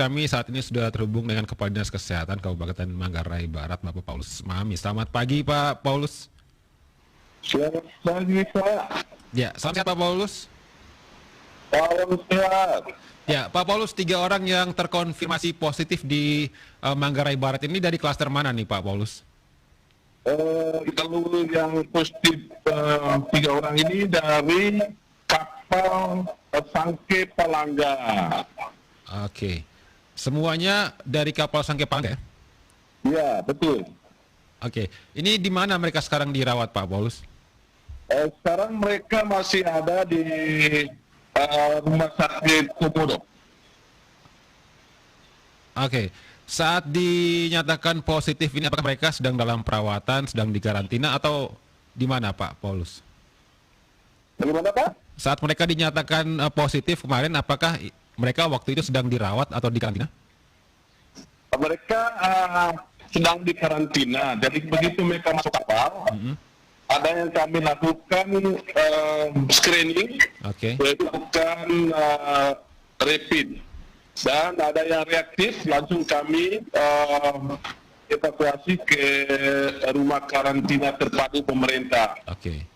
kami saat ini sudah terhubung dengan Kepala Dinas Kesehatan Kabupaten Manggarai Barat, Bapak Paulus Mami. Selamat pagi, Pak Paulus. Selamat pagi, Pak. Ya, selamat siang, Pak Paulus. Salam sehat. Ya, Pak Paulus, 3 orang yang terkonfirmasi positif di Manggarai Barat ini dari klaster mana nih, Pak Paulus? Kalau yang positif 3 orang ini dari kapal Sangke Palangga. Oke. Semuanya dari kapal Sangke Palangga ya? Ya, betul. Oke. Ini di mana mereka sekarang dirawat, Pak Paulus? Sekarang mereka masih ada di Rumah Sakit Komodo. Oke. Saat dinyatakan positif ini, apakah mereka sedang dalam perawatan, sedang dikarantina, atau di mana, Pak Paulus? Bagaimana, Pak? Saat mereka dinyatakan positif kemarin, apakah mereka waktu itu sedang dirawat atau dikarantina? Mereka sedang dikarantina. Jadi begitu mereka masuk kapal, ada yang kami lakukan screening, yaitu bukan rapid. Dan ada yang reaktif, langsung kami evakuasi ke rumah karantina terpadu pemerintah. Oke.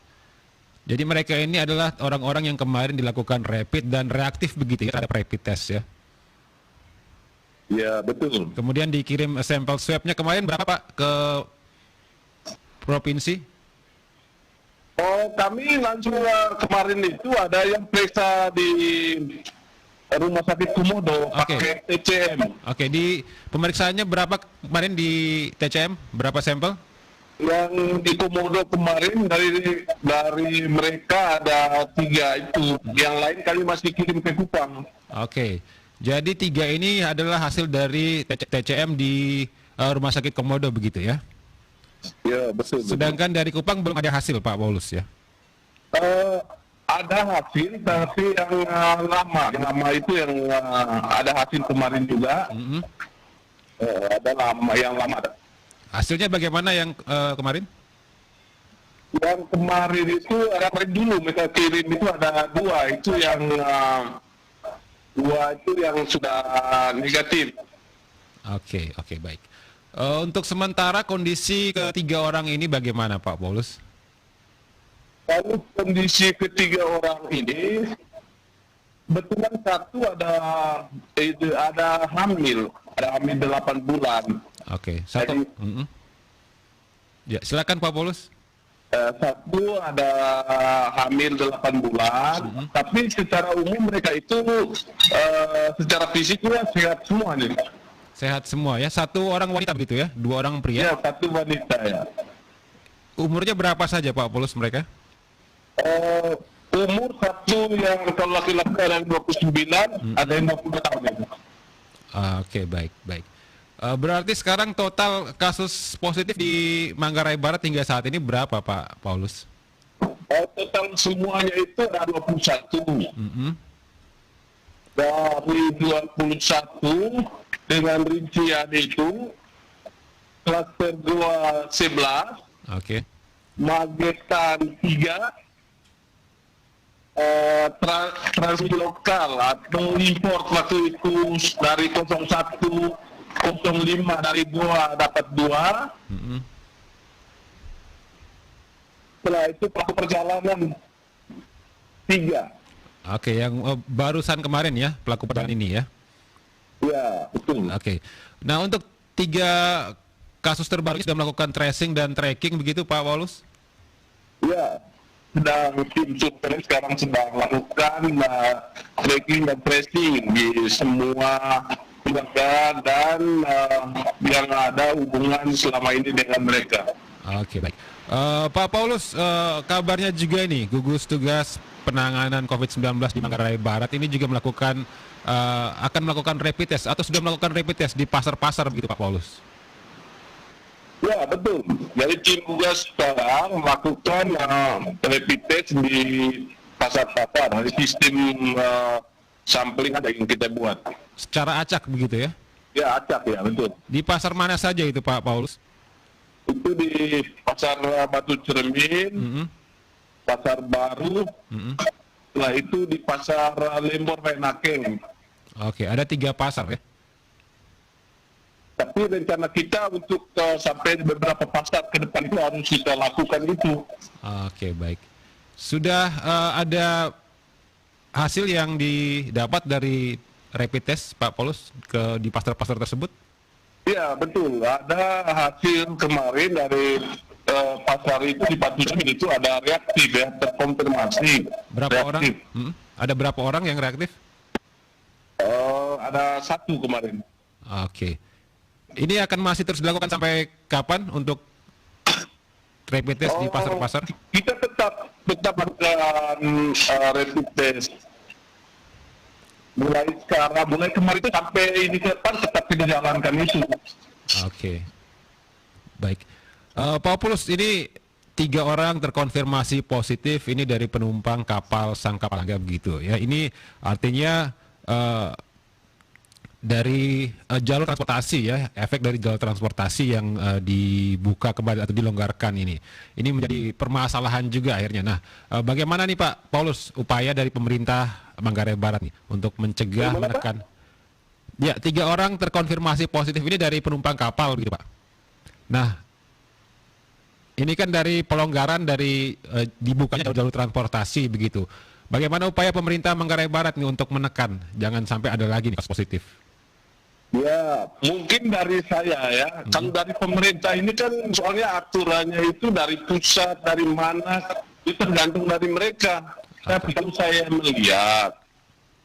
Jadi mereka ini adalah orang-orang yang kemarin dilakukan rapid dan reaktif begitu ya, terhadap rapid test ya? Ya, betul. Kemudian dikirim sampel swabnya kemarin berapa, Pak, ke provinsi? Oh, kami langsung kemarin itu ada yang periksa di Rumah Sakit Komodo pakai TCM. Oke, di pemeriksaannya berapa kemarin di TCM? Berapa sampel? Yang di Komodo kemarin dari mereka ada 3 itu. Yang lain kami masih kirim ke Kupang. Oke. Jadi 3 ini adalah hasil dari TCM di Rumah Sakit Komodo begitu ya? Ya, betul. Sedangkan dari Kupang belum ada hasil, Pak Paulus ya? Ada hasil, tapi yang lama. Yang lama itu yang ada hasil kemarin juga. Ada lama, yang lama. Hasilnya bagaimana yang kemarin? Yang kemarin itu kemarin dulu mereka kirim itu ada 2. Itu yang 2 itu yang sudah negatif. Oke, baik. Untuk sementara kondisi ketiga orang ini bagaimana, Pak Paulus? Lalu kondisi ketiga orang ini, betulan satu ada hamil 8 bulan. Oke, satu. Ya, silakan Pak Paulus. Satu ada hamil 8 bulan, tapi secara umum mereka itu secara fisiknya sehat semua nih. Sehat semua ya, 1 orang wanita begitu ya, 2 orang pria. Ya, 1 wanita ya. Umurnya berapa saja Pak Paulus mereka? Umur satu yang kalau laki-laki ada yang 29, ada yang 20 tahun ya. Oke, baik. Berarti sekarang total kasus positif di Manggarai Barat hingga saat ini berapa, Pak Paulus? Total semuanya itu ada 21. Dari 21 dengan rincian itu, klaster 2 11, Magetan 3, transmisi lokal atau import waktu itu dari 01 05 dari Goa dapat 2. Setelah itu pelaku perjalanan 3. Oke, yang barusan kemarin ya, pelaku perjalanan ini ya? Ya, betul. Oke. Nah, untuk 3 kasus terbaru sudah melakukan tracing dan tracking begitu, Pak Paulus? Ya, tim surveillance sekarang sedang melakukan tracking dan tracing di semua keluarga dan yang ada hubungan selama ini dengan mereka. Oke, baik. Pak Paulus, kabarnya juga ini gugus tugas penanganan COVID-19 di Manggarai Barat ini juga akan melakukan rapid test atau sudah melakukan rapid test di pasar-pasar begitu, Pak Paulus? Ya, betul. Jadi tim gugus sekarang melakukan rapid test di pasar-pasar. Dari sistem sampling ada yang kita buat. Secara acak begitu ya? Ya, acak ya, betul. Di pasar mana saja itu, Pak Paulus? Itu di pasar Batu Cermin, pasar Baru, setelah itu di pasar Lembor Renakeng. Oke, ada 3 pasar ya? Tapi rencana kita untuk sampai beberapa pasar ke depan itu harus kita lakukan itu. Oke, baik. Sudah ada hasil yang didapat dari rapid test Pak Paulus di pasar-pasar tersebut? Iya, betul. Ada hasil kemarin dari pasar itu di Patusan itu ada reaktif ya, terkonfirmasi. Berapa reaktif. orang? Ada berapa orang yang reaktif? Ada 1 kemarin. Oke. Ini akan masih terus dilakukan sampai kapan untuk rapid test di pasar-pasar? Kita tetap akan rapid test. Mulai kemarin itu sampai ini ke depan tetap kita jalankan itu. Oke. Baik. Pak Paulus, ini 3 orang terkonfirmasi positif ini dari penumpang kapal Sang Kapalaga begitu ya. Ini artinya dari jalur transportasi ya, efek dari jalur transportasi yang dibuka kembali atau dilonggarkan ini menjadi permasalahan juga akhirnya. Nah, bagaimana nih Pak Paulus upaya dari pemerintah Manggarai Barat nih untuk mencegah, menekan? Ya, 3 orang terkonfirmasi positif ini dari penumpang kapal gitu Pak. Nah, ini kan dari pelonggaran dari dibukanya jalur transportasi begitu. Bagaimana upaya pemerintah Manggarai Barat nih untuk menekan jangan sampai ada lagi nih kasus positif? Ya, mungkin dari saya ya. Kalau dari pemerintah ini kan soalnya aturannya itu dari pusat, dari mana, itu tergantung dari mereka. Tapi kalau saya melihat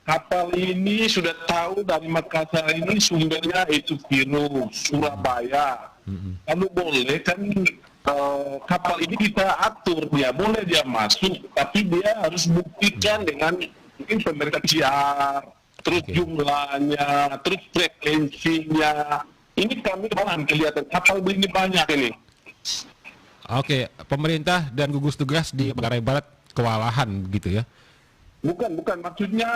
kapal ini sudah tahu dari Makassar ini sumbernya itu virus Surabaya. Kalau boleh kan kapal ini kita atur, dia boleh dia masuk, tapi dia harus buktikan dengan mungkin pemerintah PCR, terus jumlahnya, terus frekuensinya. Ini kami kemarin kelihatan kapal ini banyak ini. Oke, pemerintah dan gugus tugas di Manggarai Barat kewalahan begitu ya? Bukan, maksudnya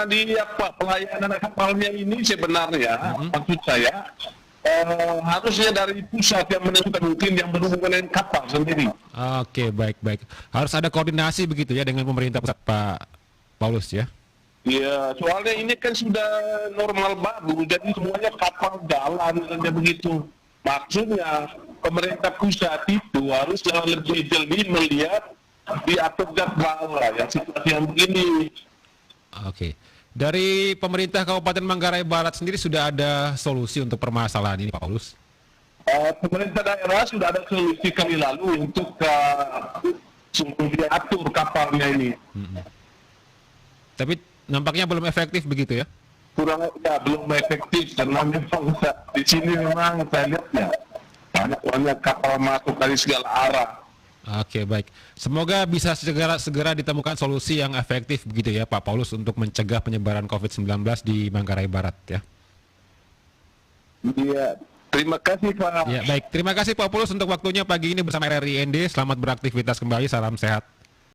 di pelayanan kapalnya ini sebenarnya maksud saya harusnya dari pusat yang menentukan, mungkin yang berhubungan dengan kapal sendiri. Oke, baik. Harus ada koordinasi begitu ya dengan pemerintah pusat Pak Paulus ya? Iya, soalnya ini kan sudah normal baru, jadi semuanya kapal jalan saja begitu. Maksudnya pemerintah pusat itu harus lebih jeli melihat diatur jadwal yang situasi yang begini. Oke. Dari pemerintah Kabupaten Manggarai Barat sendiri sudah ada solusi untuk permasalahan ini, Pak Paulus? Pemerintah daerah sudah ada solusi kali lalu untuk diatur kapalnya ini. Tapi nampaknya belum efektif begitu ya? Belum efektif karena memang di sini memang saya lihat ya banyak kapal masuk dari segala arah. Oke, baik. Semoga bisa segera ditemukan solusi yang efektif begitu ya Pak Paulus untuk mencegah penyebaran COVID-19 di Manggarai Barat ya. Iya, terima kasih Pak. Ya, baik. Terima kasih Pak Paulus untuk waktunya pagi ini bersama RRI ND. Selamat beraktivitas kembali, salam sehat.